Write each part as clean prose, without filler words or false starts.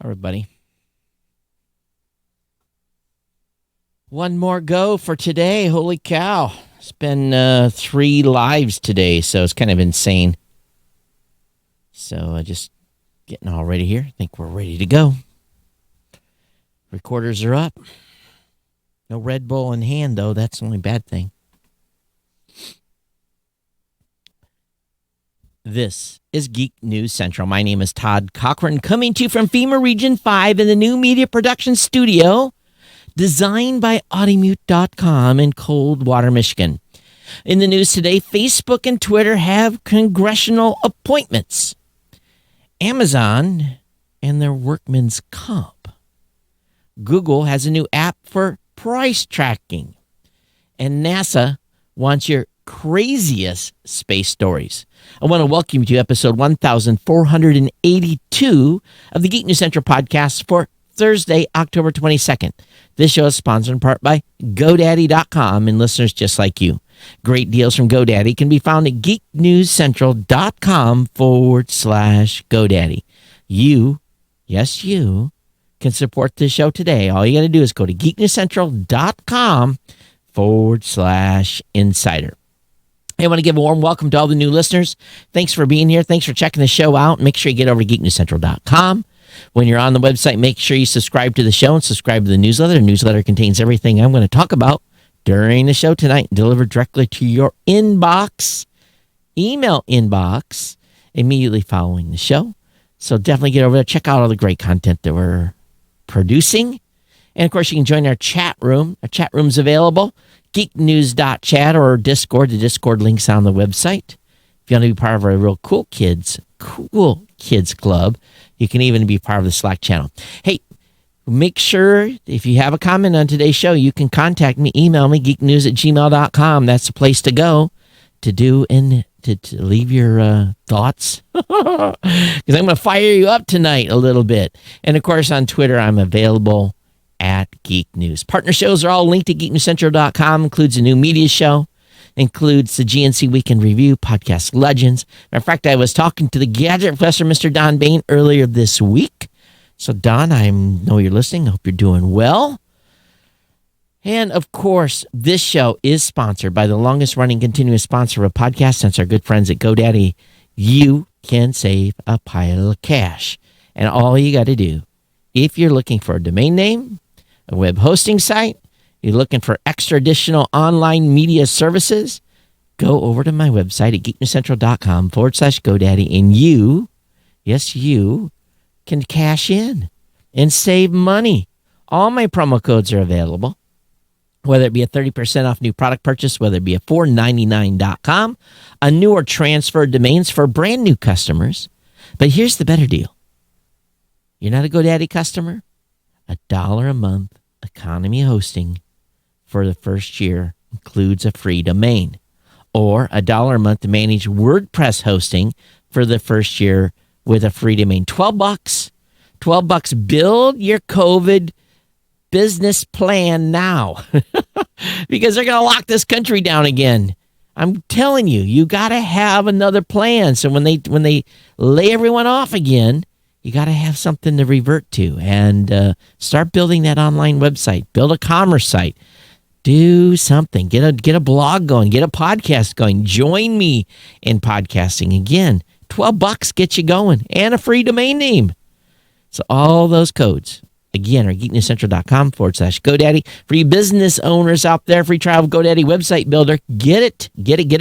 Everybody. One more go for today. Holy cow. It's been 3 lives today, so it's kind of insane. So just getting all ready here. I think we're ready to go. Recorders are up. No Red Bull in hand, though. That's the only bad thing. This is Geek News Central. My name is Todd Cochran, coming to you from FEMA Region 5 in the new media production studio, designed by Audimute.com in Coldwater, Michigan. In the news today, Facebook and Twitter have congressional appointments. Amazon and their workman's comp. Google has a new app for price tracking. And NASA wants your craziest space stories. I want to welcome you to episode 1482 of the Geek News Central podcast for Thursday, October 22nd. This show is sponsored in part by GoDaddy.com and listeners just like you. Great deals from GoDaddy can be found at geeknewscentral.com/GoDaddy. You, yes, you, can support this show today. All you got to do is go to geeknewscentral.com/insider. I want to give a warm welcome to all the new listeners. Thanks for being here. Thanks for checking the show out. Make sure you get over to geeknewscentral.com. When you're on the website, make sure you subscribe to the show and subscribe to the newsletter. The newsletter contains everything I'm going to talk about during the show tonight, delivered directly to your inbox, email inbox, immediately following the show. So definitely get over there. Check out all the great content that we're producing. And, of course, you can join our chat room. Our chat room's available. geeknews.chat or Discord. The Discord link's on the website. If you want to be part of our real cool kids club, you can even be part of the Slack channel. Hey, make sure if you have a comment on today's show, you can contact me, email me, geeknews@gmail.com. That's the place to go to do and to leave your thoughts. Because I'm going to fire you up tonight a little bit. And, of course, on Twitter, I'm available at Geek News. Partner shows are all linked at geeknewscentral.com. Includes a new media show. Includes the GNC Weekend Review, Podcast Legends. Matter of fact, I was talking to the Gadget Professor, Mr. Don Bain, earlier this week. So, Don, I know you're listening. I hope you're doing well. And, of course, this show is sponsored by the longest-running continuous sponsor of a podcast since our good friends at GoDaddy. You can save a pile of cash. And all you got to do, if you're looking for a domain name, a web hosting site, you're looking for extra additional online media services, go over to my website at geeknewscentral.com/GoDaddy, and you, yes, you, can cash in and save money. All my promo codes are available, whether it be a 30% off new product purchase, whether it be a $4.99.com, a new or transferred domains for brand new customers. But here's the better deal. You're not a GoDaddy customer? $1 a month economy hosting for the first year includes a free domain. Or $1 a month to manage WordPress hosting for the first year with a free domain. $12. $12. Build your COVID business plan now. Because they're going to lock this country down again. I'm telling you, you got to have another plan. So when they lay everyone off again, you got to have something to revert to and start building that online website. Build a commerce site. Do something. Get a blog going. Get a podcast going. Join me in podcasting. Again, $12 gets you going and a free domain name. So all those codes, again, are geeknewscentral.com/GoDaddy. For you business owners out there, free trial of GoDaddy website builder. Get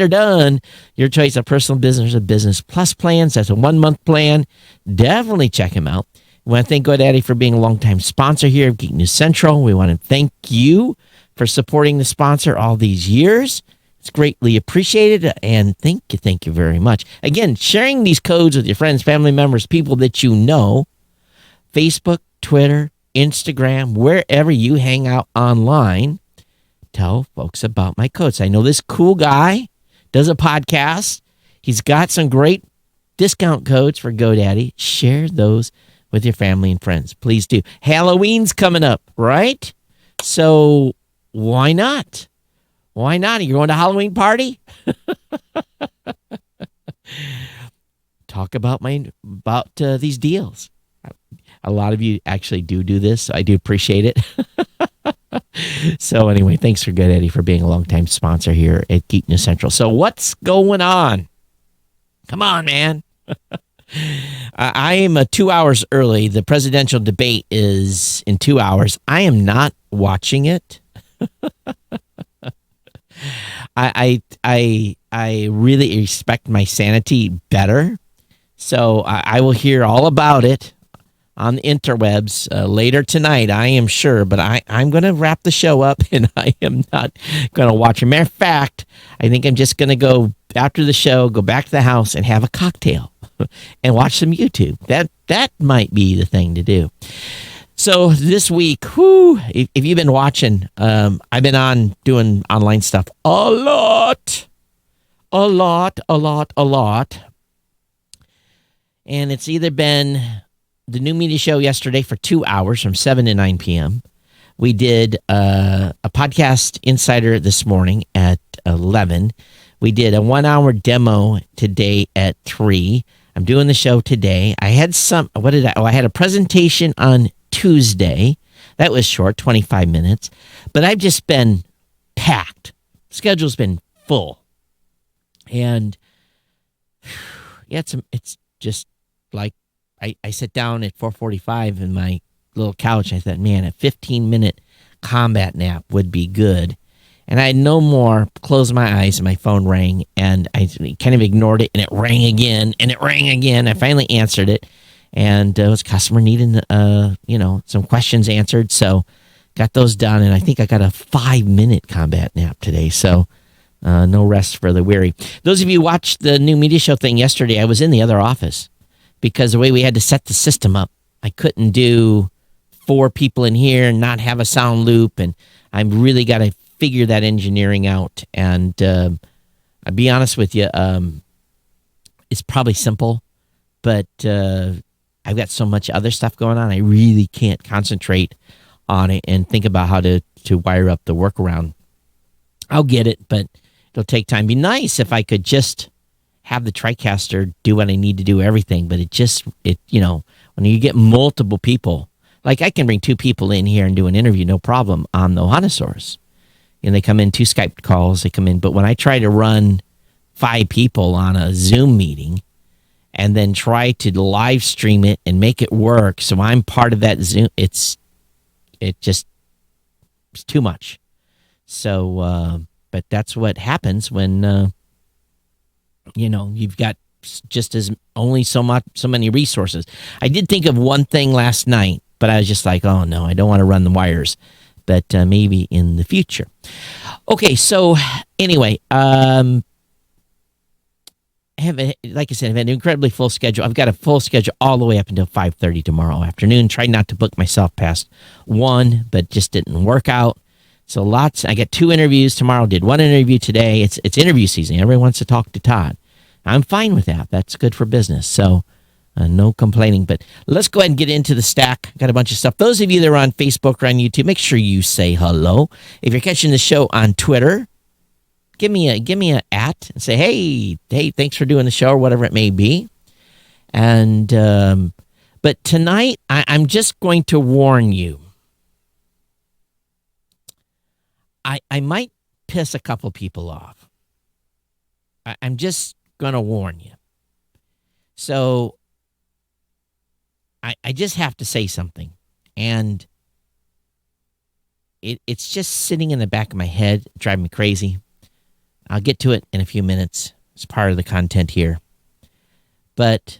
her done. Your choice of personal business or business plus plans. That's a 1-month plan. Definitely check him out. We want to thank GoDaddy for being a longtime sponsor here of Geek News Central. We want to thank you for supporting the sponsor all these years. It's greatly appreciated, and thank you very much. Again, sharing these codes with your friends, family members, people that you know, Facebook, Twitter, Instagram, wherever you hang out online, tell folks about my codes. I know this cool guy does a podcast. He's got some great discount codes for GoDaddy. Share those with your family and friends. Please do. Halloween's coming up, right? So why not? Why not? Are you going to a Halloween party? Talk about these deals. A lot of you actually do this. So I do appreciate it. So anyway, thanks for Good Eddie for being a longtime sponsor here at Geek News Central. So what's going on? Come on, man. I am 2 hours early. The presidential debate is in 2 hours. I am not watching it. I really respect my sanity better. So I will hear all about it on the interwebs later tonight, I am sure. But I'm going to wrap the show up, and I am not going to watch it. Matter of fact, I think I'm just going to go after the show, go back to the house and have a cocktail and watch some YouTube. That might be the thing to do. So this week, if you've been watching, I've been on doing online stuff a lot. And it's either been the New Media Show yesterday for 2 hours from 7 to 9 p.m. We did a podcast insider this morning at 11. We did a 1 hour demo today at 3. I'm doing the show today. I had I had a presentation on Tuesday. That was short, 25 minutes. But I've just been packed. Schedule's been full. And yeah, it's just like I sit down at 4:45 in my little couch. I thought, man, a 15-minute combat nap would be good. And I had no more, closed my eyes, and my phone rang, and I kind of ignored it, and it rang again, and it rang again. I finally answered it, and it was a customer needing, some questions answered, so got those done, and I think I got a 5-minute combat nap today, so no rest for the weary. Those of you who watched the New Media Show thing yesterday, I was in the other office because the way we had to set the system up, I couldn't do 4 people in here and not have a sound loop, and I really got to figure that engineering out. And I'll be honest with you, it's probably simple, but I've got so much other stuff going on, I really can't concentrate on it and think about how to wire up the workaround. I'll get it, but it'll take time. It'd be nice if I could just have the TriCaster do what I need to do, everything, but when you get multiple people, like I can bring 2 people in here and do an interview, no problem, on the Ohanasaurus. And they come in 2 Skype calls, they come in. But when I try to run 5 people on a Zoom meeting and then try to live stream it and make it work so I'm part of that Zoom, it's too much. So, but that's what happens when, you've got just only so many resources. I did think of one thing last night, but I was just like, oh no, I don't want to run the wires. But maybe in the future. Okay, so anyway, like I said, I've had an incredibly full schedule. I've got a full schedule all the way up until 5:30 tomorrow afternoon. Tried not to book myself past 1, but just didn't work out. So I got 2 interviews tomorrow. Did 1 interview today. It's interview season. Everyone wants to talk to Todd. I'm fine with that. That's good for business. So no complaining, but let's go ahead and get into the stack. Got a bunch of stuff. Those of you that are on Facebook or on YouTube, make sure you say hello. If you're catching the show on Twitter, give me a @ and say, hey, thanks for doing the show, or whatever it may be. And but tonight, I'm just going to warn you. I might piss a couple people off. I'm just going to warn you. So I just have to say something, and it's just sitting in the back of my head, driving me crazy. I'll get to it in a few minutes. It's part of the content here. But,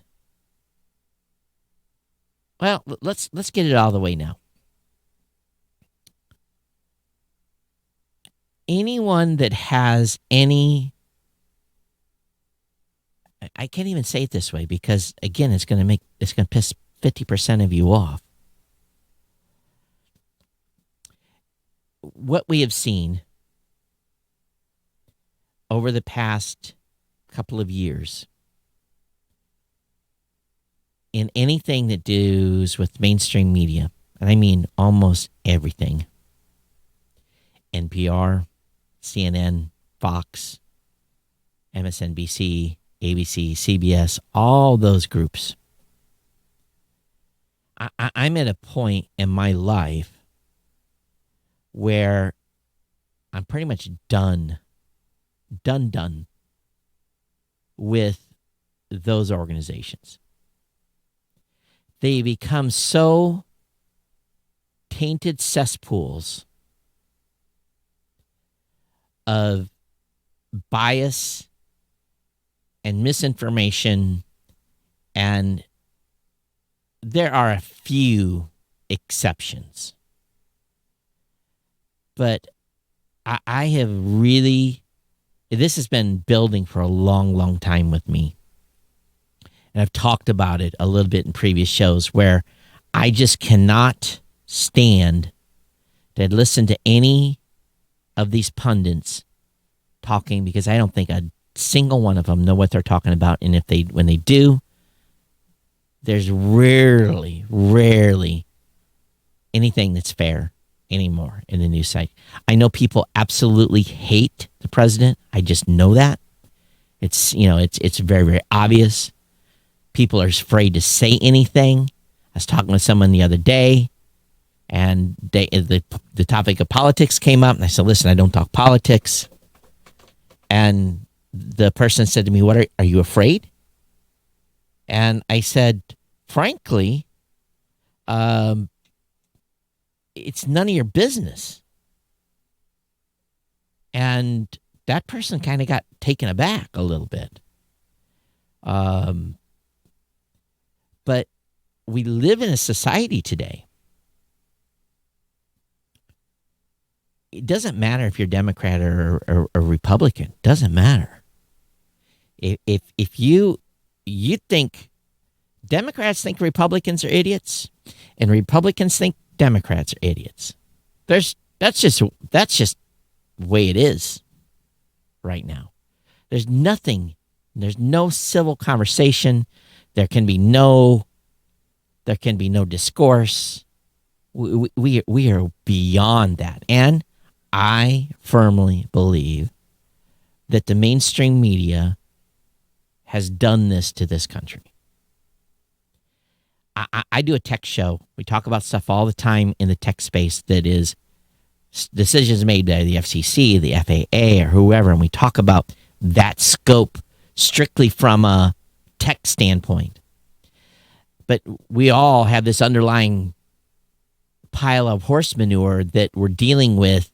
well, let's get it all the way now. Anyone that has any, I can't even say it this way because, again, it's going to piss 50% of you off. What we have seen over the past couple of years in anything that does with mainstream media, and I mean almost everything, NPR, CNN, Fox, MSNBC, ABC, CBS, all those groups, I'm at a point in my life where I'm pretty much done with those organizations. They become so tainted cesspools of bias and misinformation, and there are a few exceptions. But I have really, this has been building for a long, long time with me. And I've talked about it a little bit in previous shows where I just cannot stand to listen to any of these pundits talking, because I don't think a single one of them know what they're talking about. And when they do, there's rarely anything that's fair anymore in the news site. I know people absolutely hate the president. I just know that. It's very, very obvious. People are afraid to say anything. I was talking with someone the other day, and the topic of politics came up, and I said, listen, I don't talk politics. And the person said to me, "What are you afraid?" And I said, frankly, it's none of your business. And that person kind of got taken aback a little bit. But we live in a society today. It doesn't matter if you're Democrat or Republican. It doesn't matter. If you think Democrats think Republicans are idiots, and Republicans think Democrats are idiots, that's just the way it is right now. There's no civil conversation. There can be no discourse. We are beyond that. And I firmly believe that the mainstream media has done this to this country. I do a tech show. We talk about stuff all the time in the tech space that is decisions made by the FCC, the FAA, or whoever, and we talk about that scope strictly from a tech standpoint. But we all have this underlying pile of horse manure that we're dealing with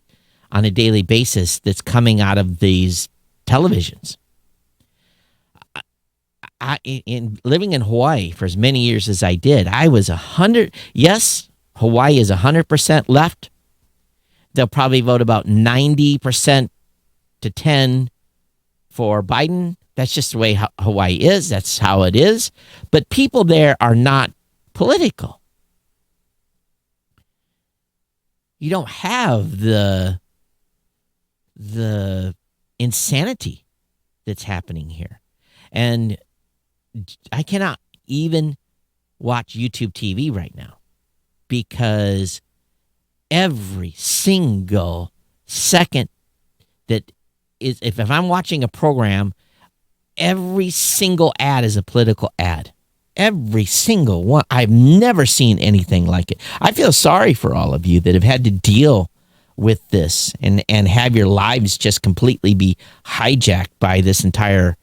on a daily basis that's coming out of these televisions. In living in Hawaii for as many years as I did, I was 100. Yes, Hawaii is 100% left. They'll probably vote about 90% to 10 for Biden. That's just the way Hawaii is. That's how it is. But people there are not political. You don't have the insanity that's happening here. And I cannot even watch YouTube TV right now because every single second that is, if I'm watching a program, every single ad is a political ad. Every single one. I've never seen anything like it. I feel sorry for all of you that have had to deal with this and have your lives just completely be hijacked by this entire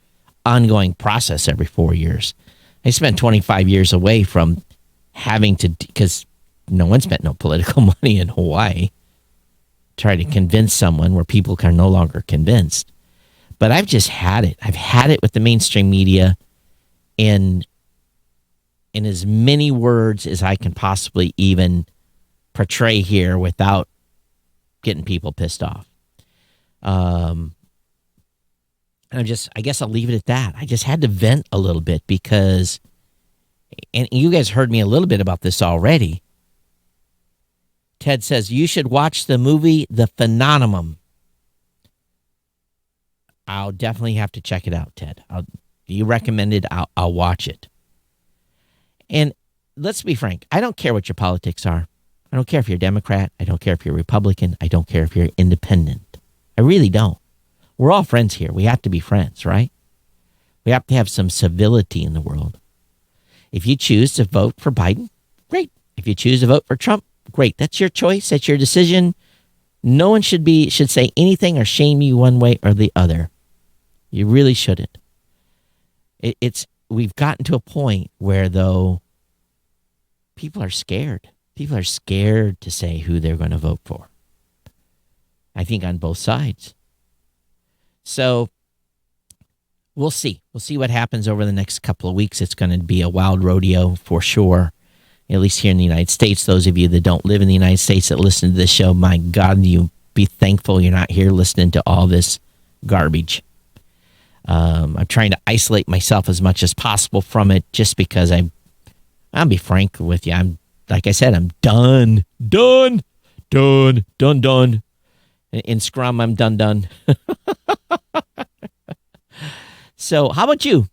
ongoing process every 4 years. I spent 25 years away from having to, because no one spent no political money in Hawaii, try to convince someone where people are no longer convinced. But I've just had it. I've had it with the mainstream media in as many words as I can possibly even portray here without getting people pissed off. And I guess I'll leave it at that. I just had to vent a little bit because, and you guys heard me a little bit about this already. Ted says, you should watch the movie The Phenomenon. I'll definitely have to check it out, Ted. You recommend it, I'll watch it. And let's be frank, I don't care what your politics are. I don't care if you're Democrat. I don't care if you're Republican. I don't care if you're independent. I really don't. We're all friends here. We have to be friends, right? We have to have some civility in the world. If you choose to vote for Biden, great. If you choose to vote for Trump, great. That's your choice. That's your decision. No one should say anything or shame you one way or the other. You really shouldn't. We've gotten to a point where, though, people are scared. People are scared to say who they're going to vote for. I think on both sides. So we'll see. We'll see what happens over the next couple of weeks. It's going to be a wild rodeo for sure, at least here in the United States. Those of you that don't live in the United States that listen to this show, my God, you be thankful you're not here listening to all this garbage. I'm trying to isolate myself as much as possible from it just because I'll be frank with you. Like I said, I'm done. In Scrum, I'm done. So how about you?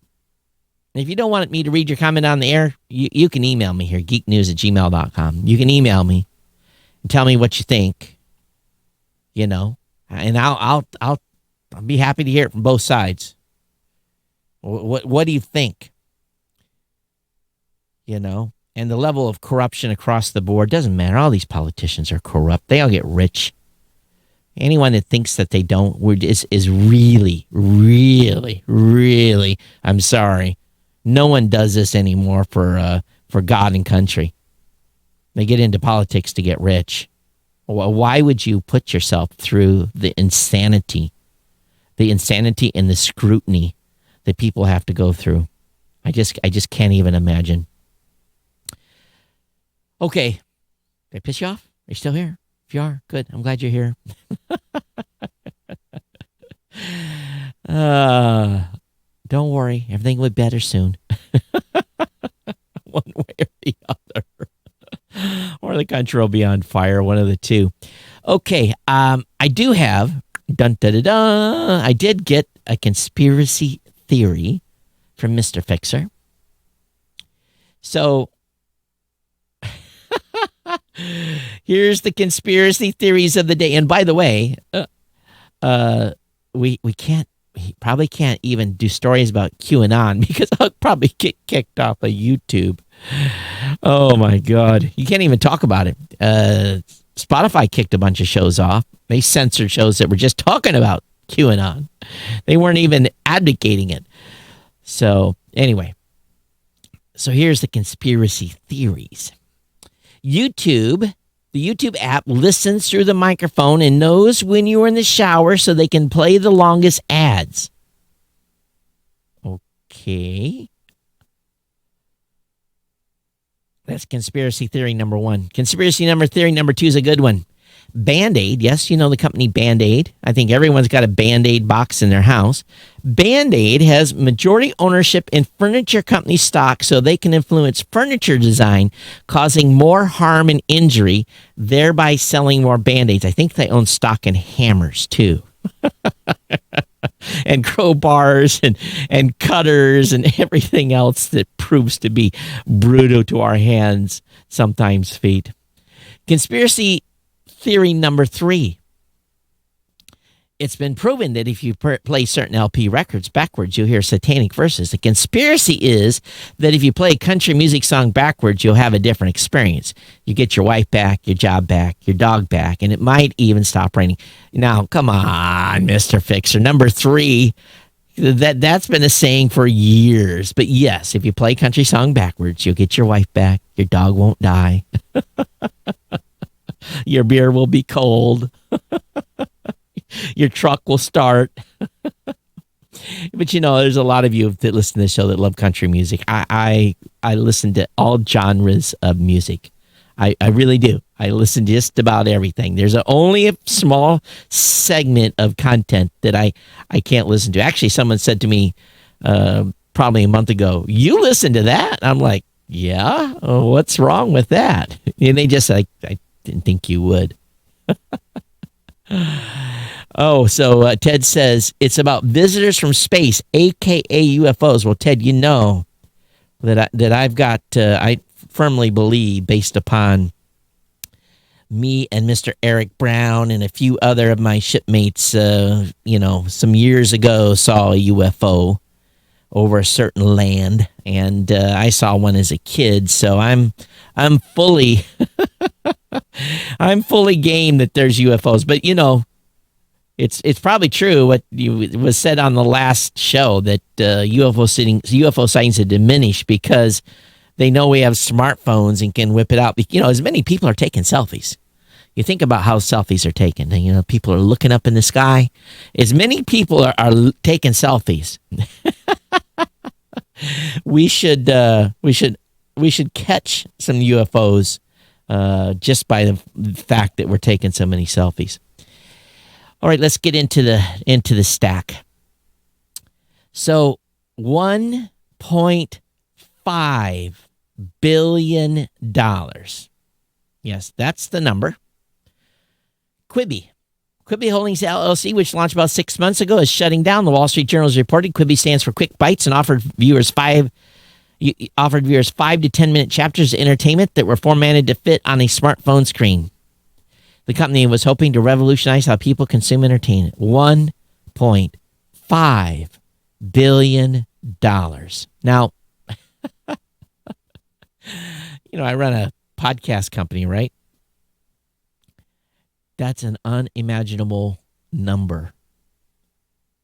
If you don't want me to read your comment on the air, you can email me here, geeknews@gmail.com. You can email me and tell me what you think, and I'll be happy to hear it from both sides. What do you think? And the level of corruption across the board doesn't matter. All these politicians are corrupt. They all get rich. Anyone that thinks that they don't is really, really, really, I'm sorry. No one does this anymore for God and country. They get into politics to get rich. Why would you put yourself through the insanity and the scrutiny that people have to go through? I just can't even imagine. Okay. Did I piss you off? Are you still here? If you are, good. I'm glad you're here. Don't worry. Everything will be better soon. One way or the other. Or the country will be on fire. One of the two. Okay. I do have... I did get a conspiracy theory from Mr. Fixer. So... here's the conspiracy theories of the day. And by the way, we probably can't even do stories about QAnon because I'll probably get kicked off of YouTube. Oh my God. You can't even talk about it. Spotify kicked a bunch of shows off. They censored shows that were just talking about QAnon. They weren't even advocating it. So anyway, here's the conspiracy theories. The YouTube app listens through the microphone and knows when you are in the shower so they can play the longest ads. Okay. That's conspiracy theory number one. Conspiracy theory number two is a good one. Band-Aid, yes, you know the company Band-Aid. I think everyone's got a Band-Aid box in their house. Band-Aid has majority ownership in furniture company stock so they can influence furniture design, causing more harm and injury, thereby selling more Band-Aids. I think they own stock in hammers, too. And crowbars and cutters and everything else that proves to be brutal to our hands, sometimes feet. Conspiracy theory number three. It's been proven that if you play certain LP records backwards, you'll hear satanic verses. The conspiracy is that if you play a country music song backwards, you'll have a different experience. You get your wife back, your job back, your dog back, and it might even stop raining. Now, come on, Mr. Fixer. Number three, that's been a saying for years. But yes, if you play a country song backwards, you'll get your wife back, your dog won't die. Your beer will be cold. Your truck will start. But there's a lot of you that listen to the show that love country music. I listen to all genres of music. I really do. I listen to just about everything. There's only a small segment of content that I can't listen to. Actually, someone said to me probably a month ago, "You listen to that?" I'm like, "Yeah. What's wrong with that?" And they just I didn't think you would. So Ted says it's about visitors from space, aka UFOs. Well, Ted, you know that I've got I firmly believe, based upon me and Mr. Eric Brown and a few other of my shipmates, some years ago saw a UFO over a certain land, and I saw one as a kid, so I'm fully I'm fully game that there's UFOs. But it's probably true what was said on the last show that UFO sightings have diminished because they know we have smartphones and can whip it out. As many people are taking selfies. You think about how selfies are taken. People are looking up in the sky. As many people are taking selfies. we should catch some UFOs just by the fact that we're taking so many selfies. All right, let's get into the stack. So $1.5 billion. Yes, that's the number. Quibi Holdings LLC, which launched about 6 months ago, is shutting down. The Wall Street Journal is reporting Quibi stands for Quick Bites and offered viewers 5 to 10 minute chapters of entertainment that were formatted to fit on a smartphone screen. The company was hoping to revolutionize how people consume entertainment. $1.5 billion. Now, I run a podcast company, right? That's an unimaginable number.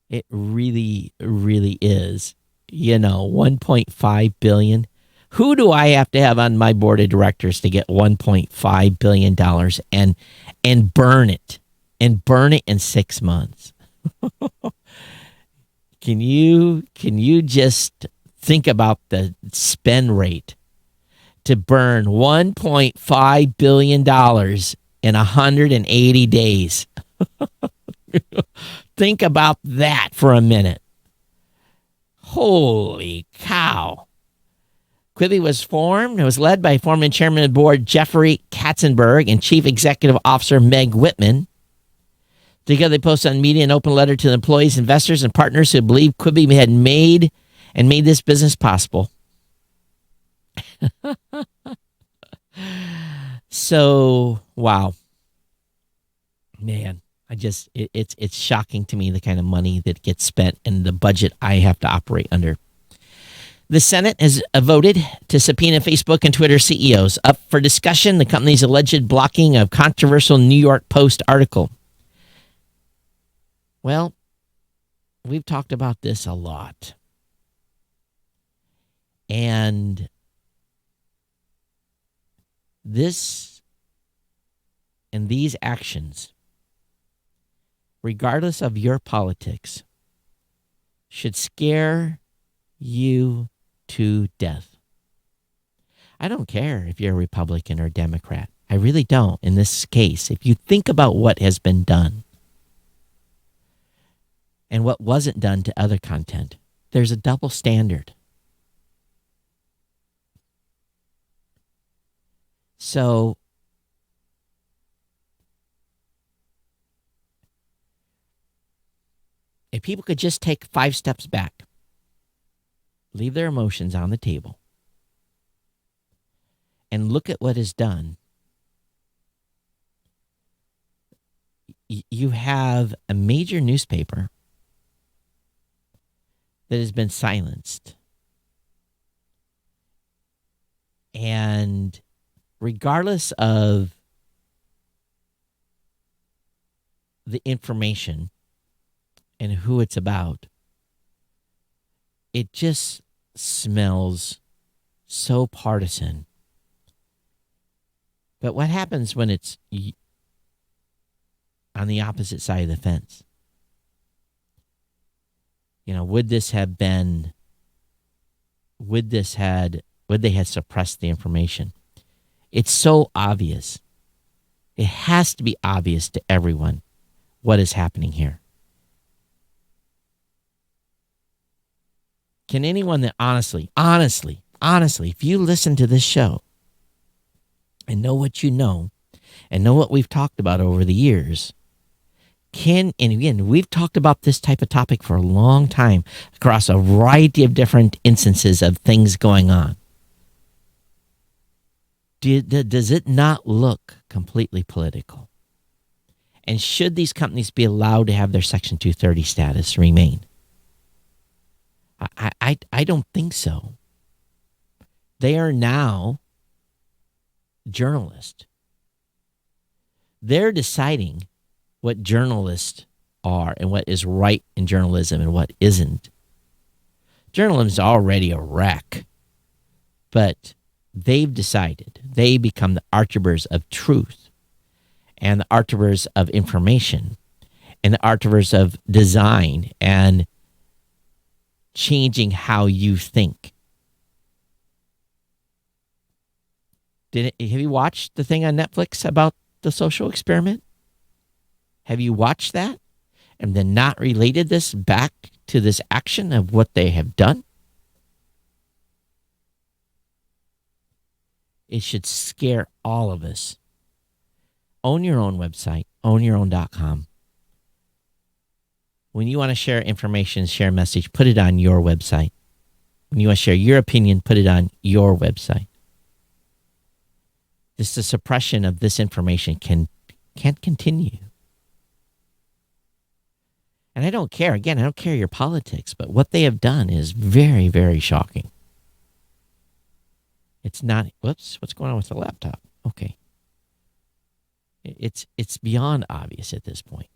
It really, really is. 1.5 billion. Who do I have to have on my board of directors to get $1.5 billion and burn it in 6 months? Can you just think about the spend rate to burn $1.5 billion in 180 days? Think about that for a minute. Holy cow. Quibi was formed. It was led by former chairman of the board Jeffrey Katzenberg and chief executive officer Meg Whitman. Together, they posted on media an open letter to the employees, investors, and partners who believe Quibi had made this business possible. So, wow. Man, it's shocking to me the kind of money that gets spent and the budget I have to operate under. The Senate has voted to subpoena Facebook and Twitter CEOs. Up for discussion, the company's alleged blocking of controversial New York Post article. Well, we've talked about this a lot. And these actions, regardless of your politics, should scare you to death. I don't care if you're a Republican or a Democrat. I really don't in this case. If you think about what has been done and what wasn't done to other content, there's a double standard. So if people could just take 5 steps back, leave their emotions on the table, and look at what is done, you have a major newspaper that has been silenced. And regardless of the information and who it's about, it just smells so partisan. But what happens when it's on the opposite side of the fence? Would they have suppressed the information? It's so obvious. It has to be obvious to everyone what is happening here. Can anyone that honestly, if you listen to this show and know what you know and know what we've talked about over the years, and again, we've talked about this type of topic for a long time across a variety of different instances of things going on. Does it not look completely political? And should these companies be allowed to have their Section 230 status remain? I don't think so. They are now journalists. They're deciding what journalists are and what is right in journalism and what isn't. Journalism is already a wreck, but they've decided. They become the arbiters of truth and the arbiters of information and the arbiters of design and changing how you think. Have you watched the thing on Netflix about the social experiment? Have you watched that and then not related this back to this action of what they have done? It should scare all of us. Own your own website, ownyourown.com. When you want to share information, share a message, put it on your website. When you want to share your opinion, put it on your website. The suppression of this information can't continue. And I don't care. Again, I don't care your politics, but what they have done is very, very shocking. It's not, whoops, what's going on with the laptop? Okay. It's beyond obvious at this point.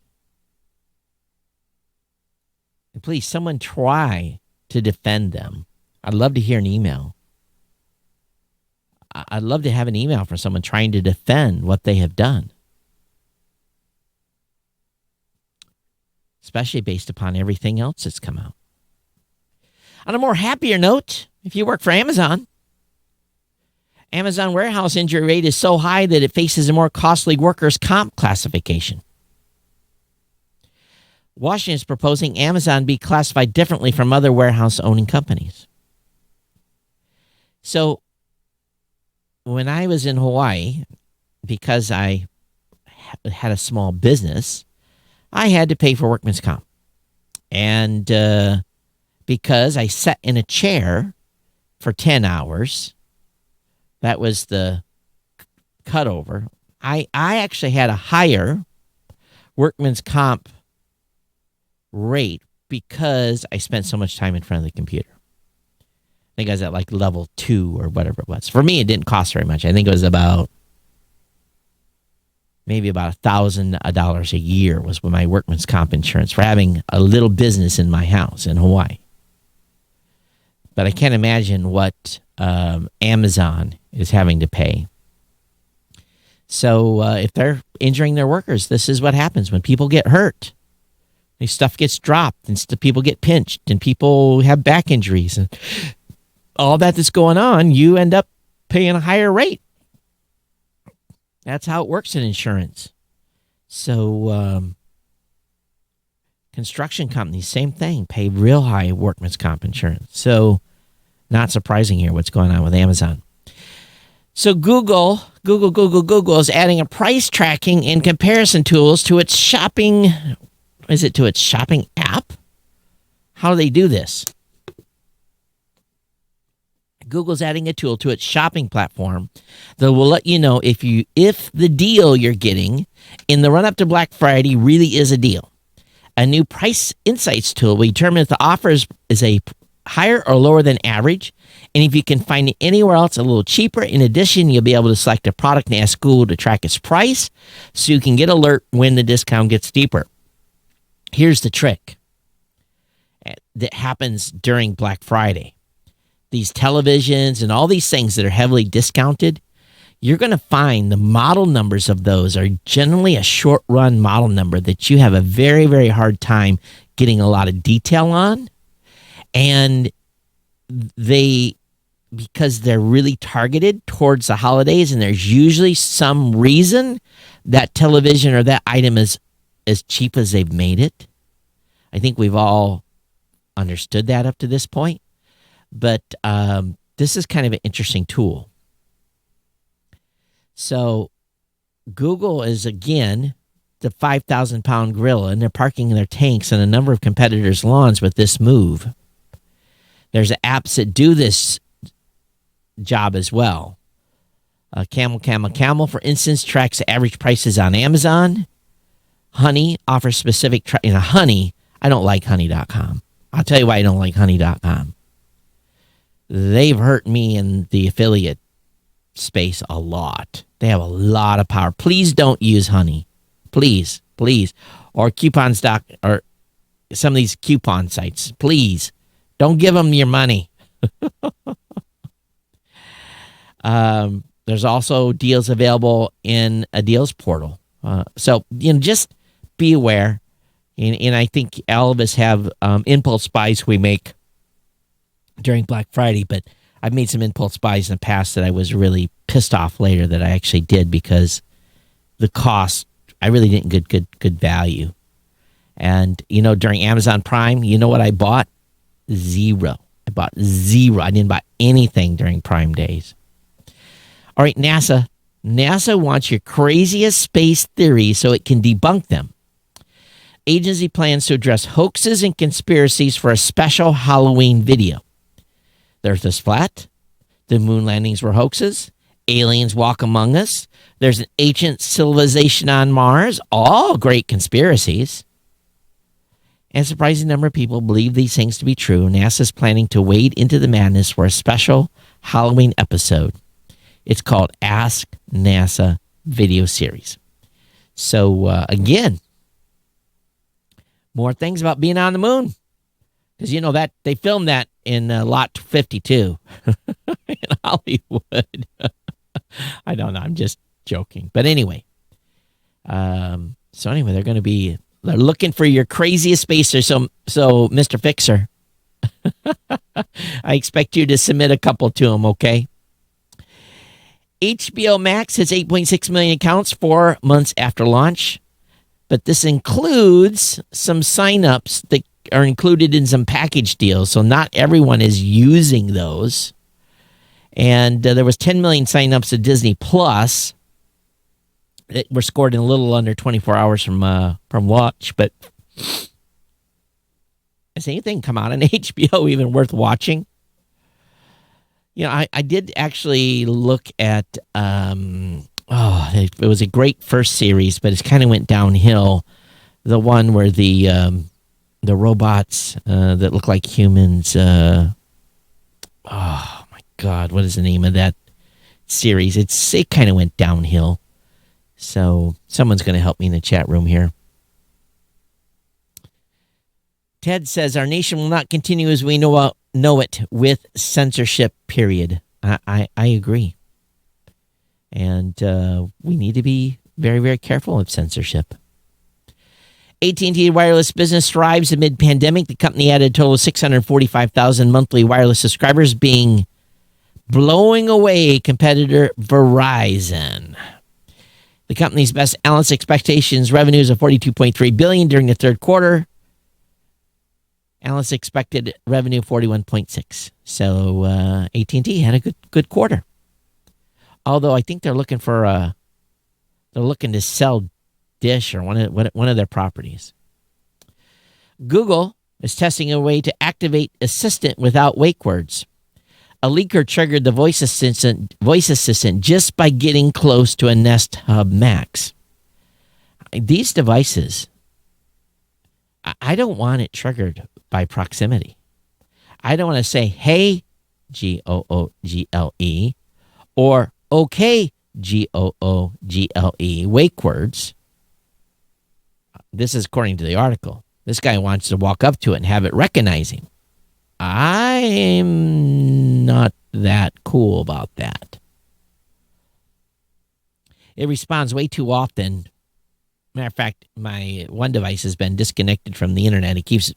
And please, someone try to defend them. I'd love to hear an email. I'd love to have an email from someone trying to defend what they have done. Especially based upon everything else that's come out. On a more happier note, if you work for Amazon warehouse injury rate is so high that it faces a more costly workers' comp classification. Washington is proposing Amazon be classified differently from other warehouse-owning companies. So, when I was in Hawaii, because I had a small business, I had to pay for workman's comp. And because I sat in a chair for 10 hours, that was the cutover. I actually had a higher workman's comp rate because I spent so much time in front of the computer. I think I was at like level 2 or whatever it was. For me, it didn't cost very much. I think it was maybe about $1,000 a year was my workman's comp insurance for having a little business in my house in Hawaii. But I can't imagine what Amazon is having to pay. So if they're injuring their workers, this is what happens when people get hurt. Stuff gets dropped and people get pinched and people have back injuries and all that's going on, you end up paying a higher rate. That's how it works in insurance. So construction companies, same thing, pay real high workman's comp insurance. So not surprising here what's going on with Amazon. So Google is adding a price tracking and comparison tools to its shopping. Is it to its shopping app? How do they do this? Google's adding a tool to its shopping platform that will let you know if the deal you're getting in the run-up to Black Friday really is a deal. A new price insights tool will determine if the offer is a higher or lower than average, and if you can find it anywhere else a little cheaper. In addition, you'll be able to select a product and ask Google to track its price so you can get alert when the discount gets deeper. Here's the trick that happens during Black Friday. These televisions and all these things that are heavily discounted, you're going to find the model numbers of those are generally a short run model number that you have a very, very hard time getting a lot of detail on. And because they're really targeted towards the holidays and there's usually some reason that television or that item is as cheap as they've made it. I think we've all understood that up to this point. But this is kind of an interesting tool. So Google is, again, the 5,000-pound gorilla, and they're parking their tanks on a number of competitors' lawns with this move. There's apps that do this job as well. Camel, for instance, tracks average prices on Amazon. Honey offers specific... Honey, I don't like honey.com. I'll tell you why I don't like honey.com. they've hurt me in the affiliate space a lot. They have a lot of power. Please don't use Honey. Please, please. Or coupon stock or some of these coupon sites. Please don't give them your money. There's also deals available in a deals portal. So, just be aware. And I think all of us have impulse buys we make during Black Friday, but I've made some impulse buys in the past that I was really pissed off later that I actually did because the cost, I really didn't get good value. And, during Amazon Prime, you know what I bought? Zero. I bought zero. I didn't buy anything during Prime days. All right, NASA. NASA wants your craziest space theories so it can debunk them. Agency plans to address hoaxes and conspiracies for a special Halloween video. The Earth is flat. The moon landings were hoaxes. Aliens walk among us. There's an ancient civilization on Mars. All great conspiracies. And a surprising number of people believe these things to be true. NASA's planning to wade into the madness for a special Halloween episode. It's called Ask NASA video series. So, again, more things about being on the moon. Because that they filmed that in Lot 52 in Hollywood. I don't know. I'm just joking. But anyway. So anyway, they're looking for your craziest spacer. So Mr. Fixer, I expect you to submit a couple to him, okay? HBO Max has 8.6 million accounts 4 months after launch. But this includes some signups that are included in some package deals. So not everyone is using those. And there was 10 million signups to Disney Plus that were scored in a little under 24 hours from launch. But has anything come out on HBO even worth watching? I did actually look at, it was a great first series, but it kind of went downhill. The one where the robots that look like humans, oh my God, what is the name of that series? It kind of went downhill. So someone's going to help me in the chat room here. Ted says, our nation will not continue as we know it with censorship, period. I agree. And we need to be very, very careful of censorship. AT&T wireless business thrives amid pandemic. The company added a total of 645,000 monthly wireless subscribers, blowing away competitor Verizon. The company's best analyst expectations revenues of $42.3 billion during the third quarter. Analysts expected revenue 41.6. So AT&T had a good quarter. Although I think they're looking to sell Dish or one of their properties. Google is testing a way to activate Assistant without wake words. A leaker triggered the voice assistant just by getting close to a Nest Hub Max. These devices, I don't want it triggered by proximity. I don't want to say, hey, Google, or okay, Google, wake words. This is according to the article. This guy wants to walk up to it and have it recognize him. I'm not that cool about that. It responds way too often. Matter of fact, my one device has been disconnected from the internet. It keeps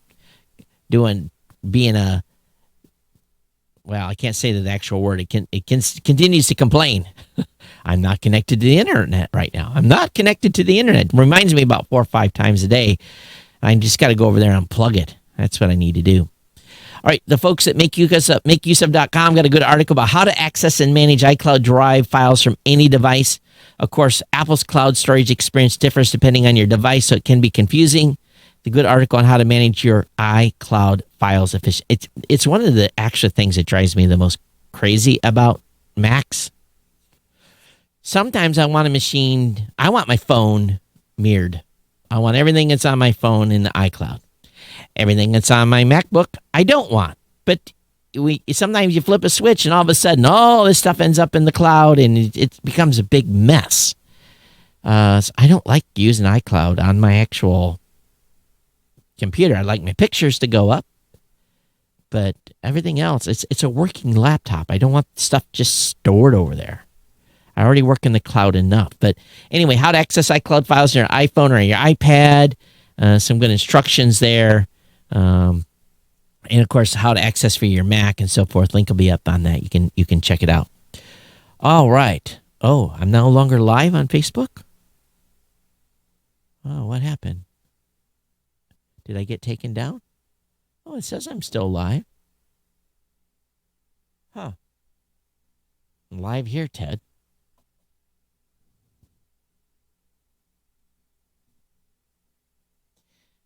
I can't say the actual word. It continues to complain. I'm not connected to the internet right now. I'm not connected to the internet. It reminds me about 4 or 5 times a day. I just got to go over there and unplug it. That's what I need to do. All right, the folks at makeuseof.com got a good article about how to access and manage iCloud Drive files from any device. Of course, Apple's cloud storage experience differs depending on your device, so it can be confusing. The good article on how to manage your iCloud files efficiently. It's one of the actual things that drives me the most crazy about Macs. Sometimes I want my phone mirrored. I want everything that's on my phone in the iCloud. Everything that's on my MacBook, I don't want. But sometimes you flip a switch and all of a sudden, all this stuff ends up in the cloud and it becomes a big mess. So I don't like using iCloud on my actual computer. I like my pictures to go up, but everything else, it's a working laptop. I don't want stuff just stored over there. I already work in the cloud enough. But anyway, how to access iCloud files on your iPhone or your iPad. Some good instructions there. And of course, how to access for your Mac and so forth. Link will be up on that. You can check it out. All right. Oh, I'm no longer live on Facebook? Oh, what happened? Did I get taken down? Oh, it says I'm still live. Huh. I'm live here, Ted.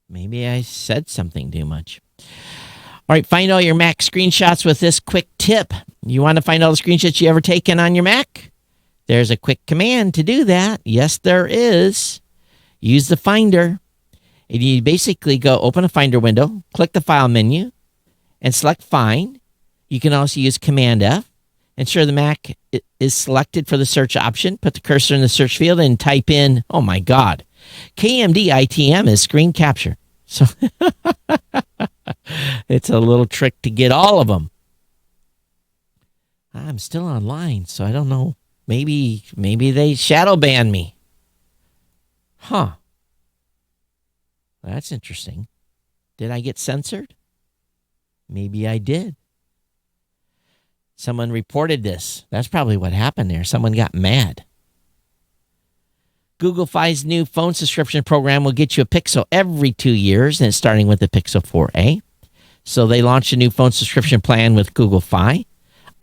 Maybe I said something too much. All right, find all your Mac screenshots with this quick tip. You want to find all the screenshots you ever taken on your Mac? There's a quick command to do that. Yes, there is. Use the Finder. And you basically go open a Finder window, click the File menu, and select Find. You can also use Command F. Ensure the Mac is selected for the search option. Put the cursor in the search field and type in, oh my God, KMD ITM is screen capture. So it's a little trick to get all of them. I'm still online, so I don't know. Maybe they shadow ban me. Huh. That's interesting. Did I get censored? Maybe I did. Someone reported this. That's probably what happened there. Someone got mad. Google Fi's new phone subscription program will get you a Pixel every 2 years, and it's starting with the Pixel 4a. So they launched a new phone subscription plan with Google Fi.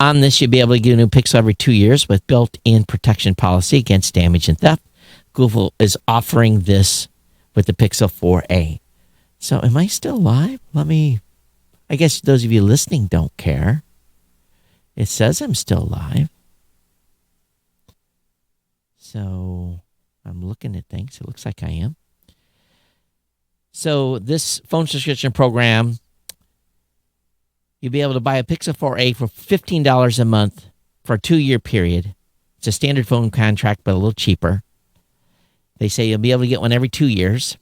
On this, you'll be able to get a new Pixel every 2 years with built-in protection policy against damage and theft. Google is offering this with the Pixel 4a. So am I still live? I guess those of you listening don't care. It says I'm still live. So I'm looking at things. It looks like I am. So this phone subscription program, you'll be able to buy a Pixel 4a for $15 a month for a 2-year period. It's a standard phone contract, but a little cheaper. They say you'll be able to get one every 2 years.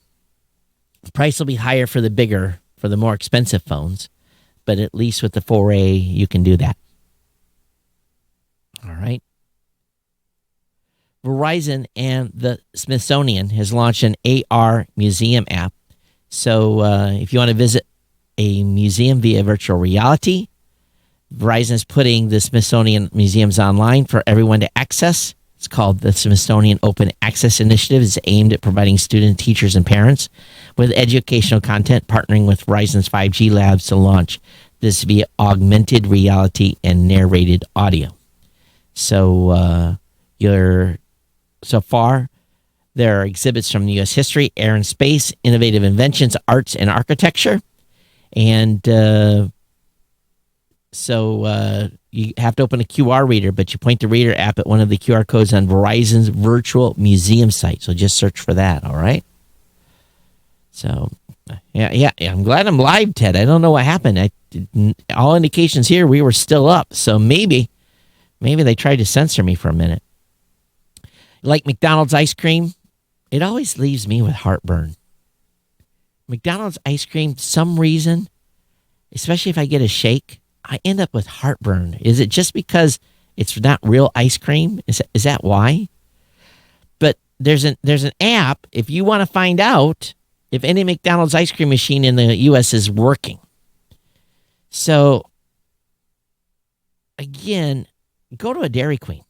The price will be higher for the more expensive phones, but at least with the 4a, you can do that. All right. Verizon and the Smithsonian has launched an AR museum app. So if you want to visit a museum via virtual reality, Verizon is putting the Smithsonian museums online for everyone to access. It's called the Smithsonian Open Access Initiative. It's aimed at providing students, teachers, and parents with educational content, partnering with Verizon's 5G labs to launch this via augmented reality and narrated audio. So so far, there are exhibits from U.S. history, air and space, innovative inventions, arts, and architecture. And so you have to open a QR reader, but you point the reader app at one of the QR codes on Verizon's virtual museum site. So just search for that, all right? So, yeah, I'm glad I'm live, Ted. I don't know what happened. All indications here, we were still up. So maybe they tried to censor me for a minute. Like McDonald's ice cream, it always leaves me with heartburn. McDonald's ice cream, some reason, especially if I get a shake, I end up with heartburn. Is it just because it's not real ice cream? Is that why? But there's an app if you want to find out if any McDonald's ice cream machine in the U.S. is working. So, again, go to a Dairy Queen.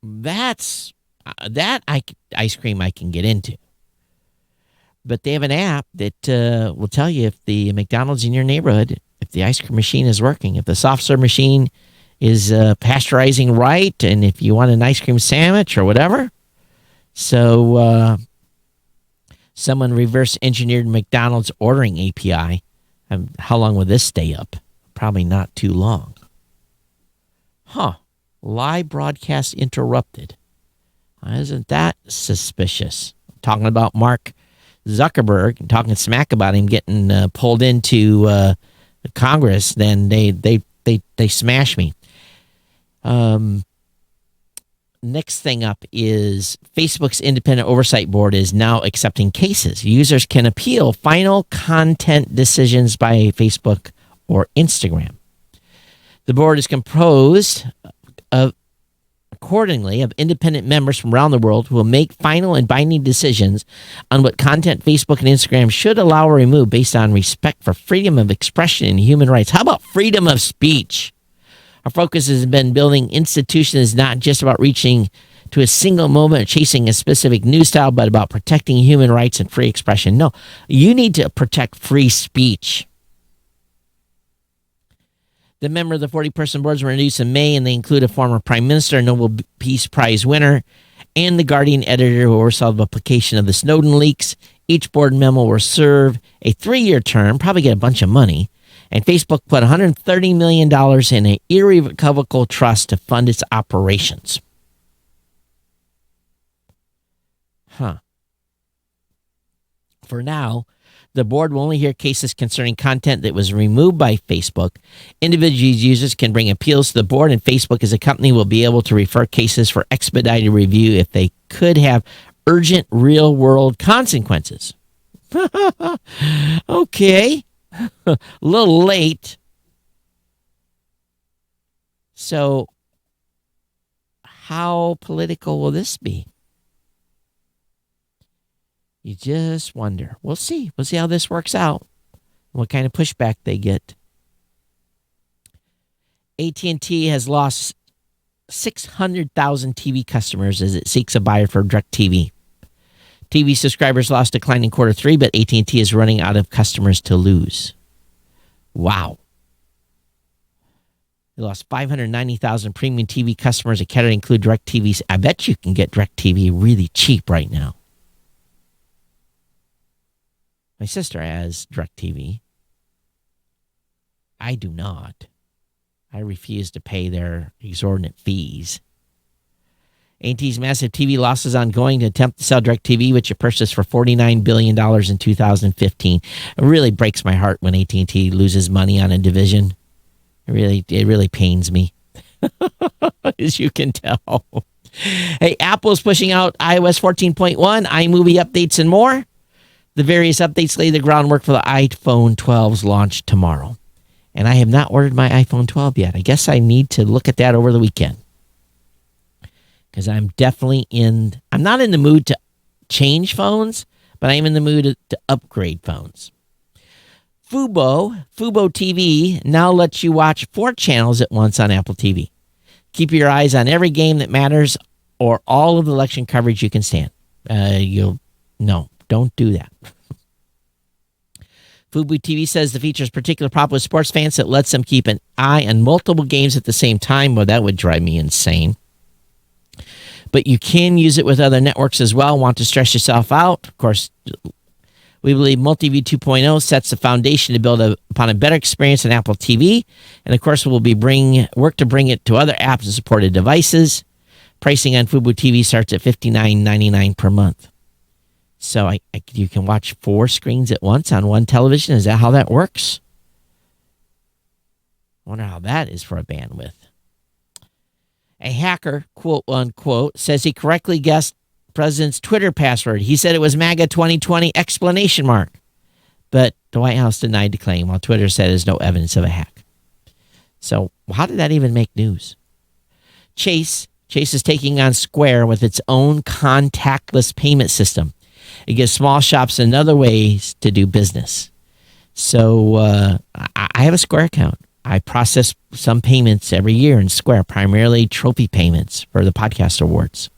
That's that ice cream I can get into. But they have an app that will tell you if the McDonald's in your neighborhood, if the ice cream machine is working, if the soft serve machine is pasteurizing right, and if you want an ice cream sandwich or whatever. So someone reverse engineered McDonald's ordering API. How long will this stay up? Probably not too long. Live broadcast interrupted. Isn't that suspicious? Talking about Mark Zuckerberg and talking smack about him getting pulled into Congress, then they they smash me. Next thing up is Facebook's independent oversight board is now accepting cases. Users can appeal final content decisions by Facebook or Instagram. The board is composed accordingly of independent members from around the world who will make final and binding decisions on what content Facebook and Instagram should allow or remove based on respect for freedom of expression and human rights. How about freedom of speech? Our focus has been building institutions not just about reaching to a single moment or chasing a specific news style, but about protecting human rights and free expression. No, you need to protect free speech. The member of the 40-person boards were introduced in May, and they include a former prime minister, a Nobel Peace Prize winner, and the Guardian editor who oversaw the publication of the Snowden leaks. Each board member will serve a 3-year term, probably get a bunch of money. And Facebook put $130 million in an irrevocable trust to fund its operations. For now, the board will only hear cases concerning content that was removed by Facebook. Individual users can bring appeals to the board, and Facebook as a company will be able to refer cases for expedited review if they could have urgent real-world consequences. Okay. A little late. So, how political will this be? You just wonder. We'll see. We'll see how this works out. What kind of pushback they get. AT&T has lost 600,000 TV customers as it seeks a buyer for DirecTV. TV subscribers lost decline in quarter 3, but AT&T is running out of customers to lose. Wow. They lost 590,000 premium TV customers. It can include DirecTV's. I bet you can get DirecTV really cheap right now. My sister has DirecTV. I do not. I refuse to pay their exorbitant fees. AT&T's massive TV losses ongoing to attempt to sell DirecTV, which it purchased for $49 billion in 2015. It really breaks my heart when AT&T loses money on a division. It really pains me, as you can tell. Hey, Apple's pushing out iOS 14.1, iMovie updates, and more. The various updates lay the groundwork for the iPhone 12's launch tomorrow. And I have not ordered my iPhone 12 yet. I guess I need to look at that over the weekend. Because I'm not in the mood to change phones, but I am in the mood to upgrade phones. Fubo TV now lets you watch 4 channels at once on Apple TV. Keep your eyes on every game that matters or all of the election coverage you can stand. No, don't do that. Fubo TV says the feature is particularly popular with sports fans that lets them keep an eye on multiple games at the same time. Well, that would drive me insane. But you can use it with other networks as well. Want to stress yourself out? Of course, we believe MultiView 2.0 sets the foundation to build upon a better experience on Apple TV. And of course, we'll be work to bring it to other apps and supported devices. Pricing on Fubo TV starts at $59.99 per month. So you can watch 4 screens at once on one television. Is that how that works? I wonder how that is for a bandwidth. A hacker, quote unquote, says he correctly guessed president's Twitter password. He said it was MAGA 2020 ! But the White House denied the claim, while Twitter said there's no evidence of a hack. So how did that even make news? Chase is taking on Square with its own contactless payment system. It gives small shops another ways to do business. So I have a Square account. I process some payments every year in Square, primarily trophy payments for the podcast awards.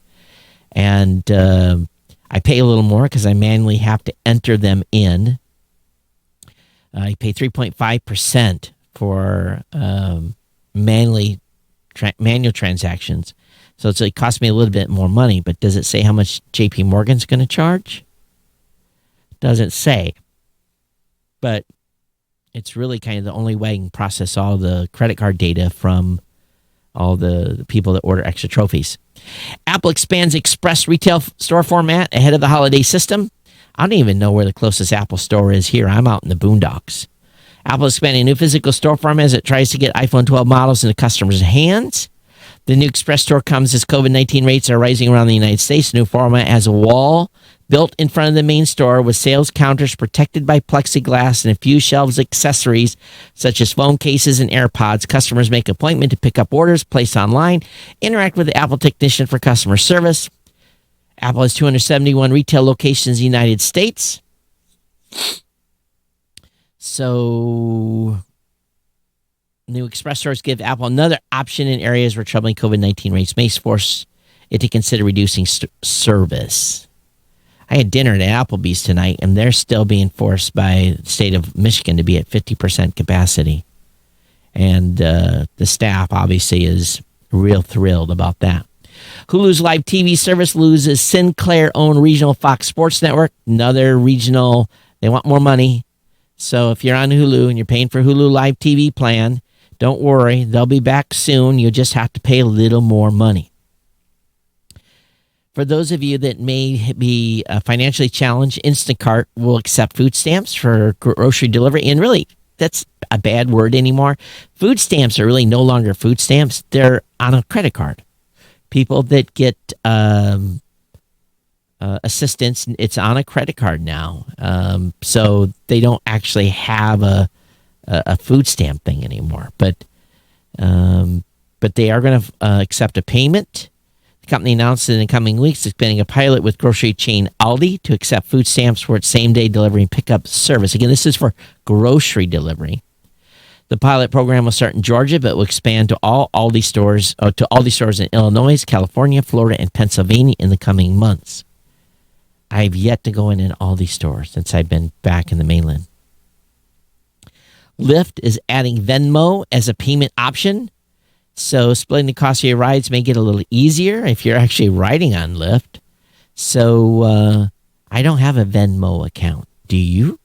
And I pay a little more because I manually have to enter them in. I pay 3.5% for manual transactions. So it costs me a little bit more money, but does it say how much JP Morgan's going to charge? Doesn't say. But it's really kind of the only way I can process all the credit card data from all the people that order extra trophies. Apple expands Express retail store format ahead of the holiday system. I don't even know where the closest Apple store is here. I'm out in the boondocks. Apple is expanding a new physical storefront as it tries to get iPhone 12 models into customers' hands. The new Express store comes as COVID-19 rates are rising around the United States. The new format has a wall built in front of the main store with sales counters protected by plexiglass and a few shelves of accessories such as phone cases and AirPods. Customers make an appointment to pick up orders, place online, interact with the Apple technician for customer service. Apple has 271 retail locations in the United States. So, new Express stores give Apple another option in areas where troubling COVID-19 rates may force it to consider reducing service. I had dinner at Applebee's tonight, and they're still being forced by the state of Michigan to be at 50% capacity. And the staff obviously is real thrilled about that. Hulu's live TV service loses Sinclair-owned regional Fox Sports Network. Another regional, they want more money. So if you're on Hulu and you're paying for Hulu live TV plan, don't worry, they'll be back soon. You'll just have to pay a little more money. For those of you that may be financially challenged, Instacart will accept food stamps for grocery delivery. And really, that's a bad word anymore. Food stamps are really no longer food stamps. They're on a credit card. People that get assistance, it's on a credit card now. So they don't actually have a food stamp thing anymore. But they are going to accept a payment. The company announced in the coming weeks expanding a pilot with grocery chain Aldi to accept food stamps for its same-day delivery and pickup service. Again, this is for grocery delivery. The pilot program will start in Georgia, but will expand to all Aldi stores, in Illinois, California, Florida, and Pennsylvania in the coming months. I've yet to go in an Aldi store since I've been back in the mainland. Lyft is adding Venmo as a payment option. So splitting the cost of your rides may get a little easier if you're actually riding on Lyft. So I don't have a Venmo account. Do you?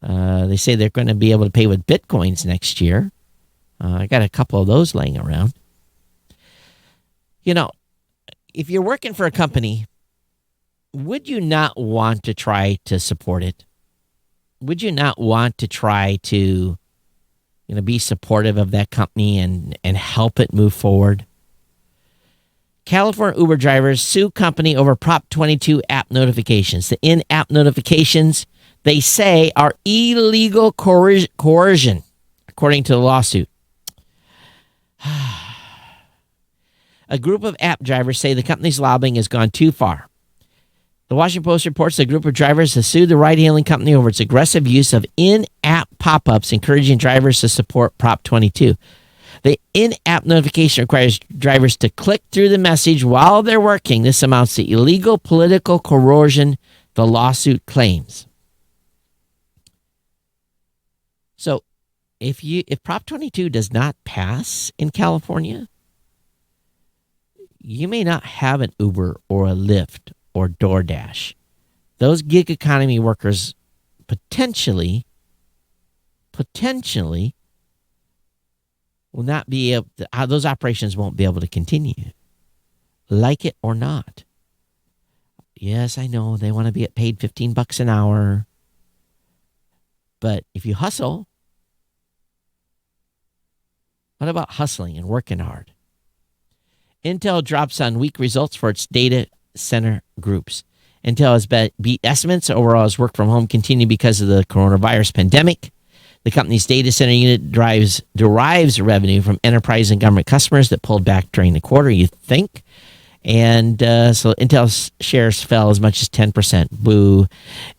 They say they're going to be able to pay with Bitcoins next year. I got a couple of those laying around. You know, if you're working for a company, would you not want to try to support it? Would you not want to try to be supportive of that company and help it move forward? California Uber drivers sue company over Prop 22 app notifications. The in-app notifications, they say, are illegal coercion, according to the lawsuit. A group of app drivers say the company's lobbying has gone too far. The Washington Post reports a group of drivers has sued the ride-hailing company over its aggressive use of in-app pop-ups, encouraging drivers to support Prop 22. The in-app notification requires drivers to click through the message while they're working. This amounts to illegal political coercion, the lawsuit claims. So, if Prop 22 does not pass in California, you may not have an Uber or a Lyft or DoorDash. Those gig economy workers potentially will not be able to, those operations won't be able to continue, like it or not. Yes, I know they want to be paid $15 an hour, but if you hustle, what about hustling and working hard? Intel drops on weak results for its data center groups. Intel has beat estimates. Overall, as work from home continued because of the coronavirus pandemic. The company's data center unit derives revenue from enterprise and government customers that pulled back during the quarter, you think. And so Intel's shares fell as much as 10%. Boo.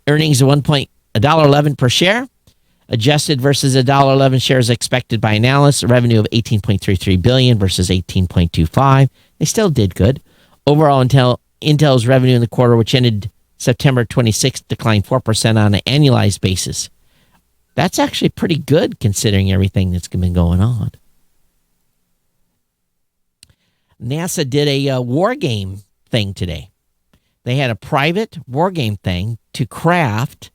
Earnings of $1.11 per share. Adjusted versus $1.11 shares expected by analysts. Revenue of $18.33 billion versus $18.25. They still did good. Overall, Intel's revenue in the quarter, which ended September 26th, declined 4% on an annualized basis. That's actually pretty good considering everything that's been going on. NASA did a war game thing today. They had a private war game thing to craft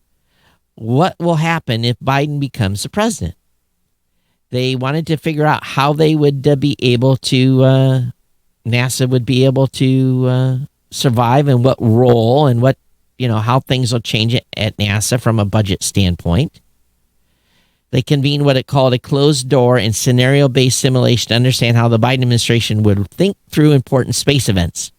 what will happen if Biden becomes the president. They wanted to figure out how they would be able to, NASA would be able to survive and what role and what, how things will change at NASA from a budget standpoint. They convened what it called a closed door and scenario-based simulation to understand how the Biden administration would think through important space events.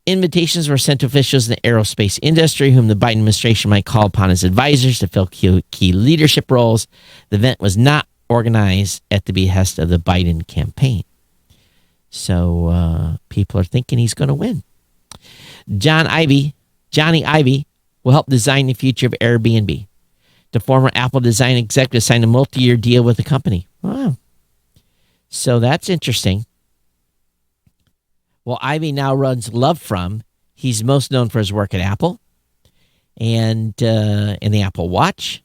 Invitations were sent to officials in the aerospace industry, whom the Biden administration might call upon as advisors to fill key leadership roles. The event was not organized at the behest of the Biden campaign. So people are thinking he's going to win. Johnny Ive will help design the future of Airbnb. The former Apple design executive signed a multi-year deal with the company. Wow. So that's interesting. Well, Ivy now runs Lovefrom. He's most known for his work at Apple and in the Apple Watch.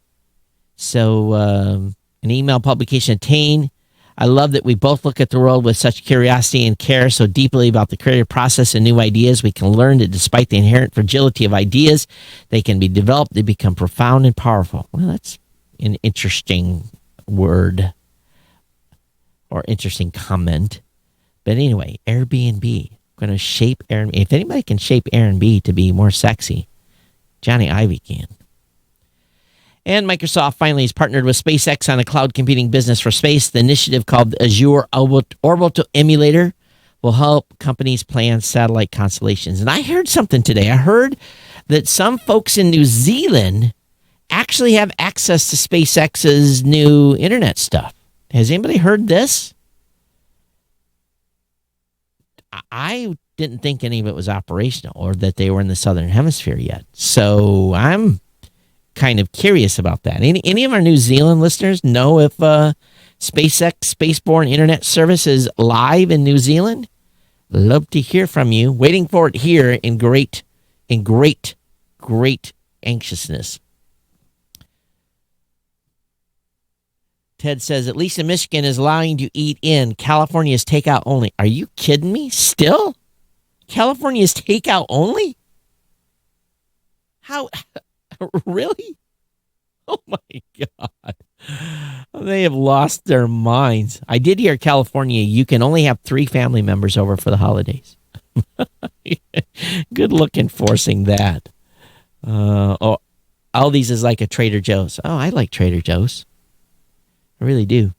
So an email publication obtained. I love that we both look at the world with such curiosity and care so deeply about the creative process and new ideas. We can learn that despite the inherent fragility of ideas, they can be developed, they become profound and powerful. Well, that's an interesting word or interesting comment. But anyway, Airbnb. Going to shape Airbnb. If anybody can shape Airbnb to be more sexy, Johnny Ive can. And Microsoft finally has partnered with SpaceX on a cloud computing business for space. The initiative called Azure Orbital Emulator will help companies plan satellite constellations. And I heard something today. I heard that some folks in New Zealand actually have access to SpaceX's new internet stuff. Has anybody heard this? I didn't think any of it was operational or that they were in the Southern Hemisphere yet. So I'm kind of curious about that. Any of our New Zealand listeners know if SpaceX Spaceborne Internet Service is live in New Zealand? Love to hear from you. Waiting for it here in great anxiousness. Ted says, at least in Michigan is allowing you to eat in. California is takeout only. Are you kidding me? Still? California is takeout only? How? Really? Oh my God. They have lost their minds. I did hear California, you can only have 3 family members over for the holidays. Good luck enforcing that. Aldi's is like a Trader Joe's. Oh, I like Trader Joe's. I really do.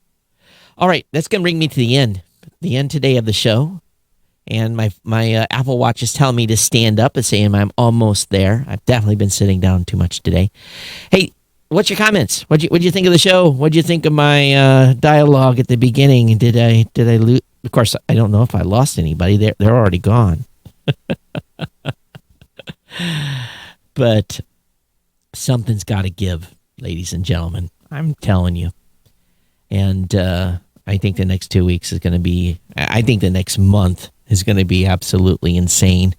All right, that's going to bring me to the end today of the show. And my Apple Watch is telling me to stand up and saying I'm almost there. I've definitely been sitting down too much today. Hey, what's your comments? What'd you think of the show? What'd you think of my dialogue at the beginning? Did I lose? Of course, I don't know if I lost anybody. They're already gone. But something's got to give, ladies and gentlemen. I'm telling you. And I think the next 2 weeks is going to be, I think the next month is going to be absolutely insane.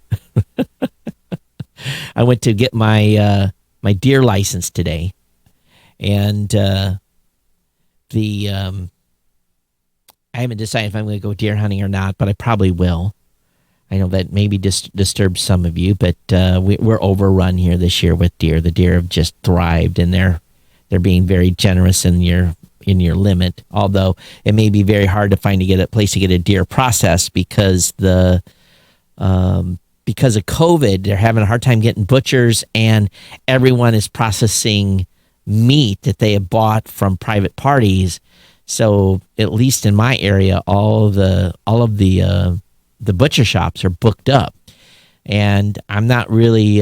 I went to get my my deer license today. And I haven't decided if I'm going to go deer hunting or not, but I probably will. I know that maybe disturbs some of you, but we're overrun here this year with deer. The deer have just thrived, and they're being very generous in your limit. Although it may be very hard to find a place to get a deer processed because because of COVID, they're having a hard time getting butchers, and everyone is processing meat that they have bought from private parties. So at least in my area, all of the butcher shops are booked up, and I'm not really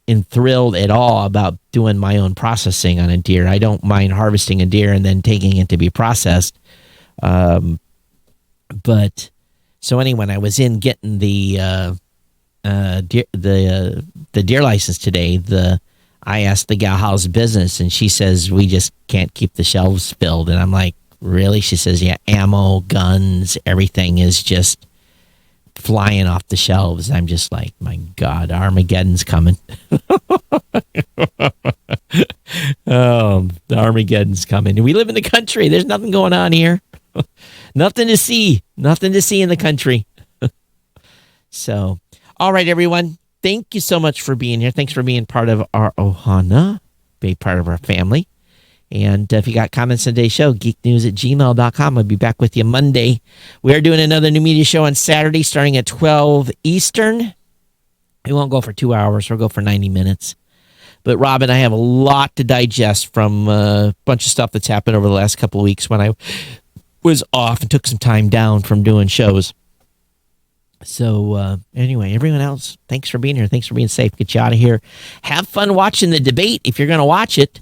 enthralled at all about doing my own processing on a deer. I don't mind harvesting a deer and then taking it to be processed. But so anyway, I was in getting the deer license today. I asked the gal how's business, and she says we just can't keep the shelves filled. And I'm like, really? She says, yeah, ammo, guns, everything is just flying off the shelves. I'm just like, my God, Armageddon's coming. Oh, the Armageddon's coming. We live in the country. There's nothing going on here. Nothing to see in the country. So, all right, everyone. Thank you so much for being here. Thanks for being part of our Ohana, being part of our family. And if you got comments on today's show, geeknews@gmail.com. I'll be back with you Monday. We are doing another new media show on Saturday starting at 12 Eastern. We won't go for 2 hours. We'll go for 90 minutes. But Rob and I have a lot to digest from a bunch of stuff that's happened over the last couple of weeks when I was off and took some time down from doing shows. So anyway, everyone else, thanks for being here. Thanks for being safe. Get you out of here. Have fun watching the debate if you're going to watch it.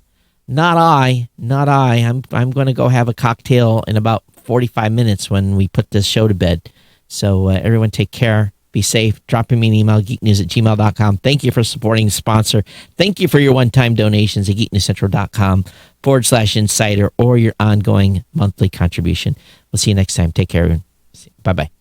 Not I. I'm going to go have a cocktail in about 45 minutes when we put this show to bed. So everyone take care. Be safe. Drop me an email, geeknews@gmail.com. Thank you for supporting the sponsor. Thank you for your one-time donations at geeknewscentral.com/insider or your ongoing monthly contribution. We'll see you next time. Take care, everyone. Bye-bye.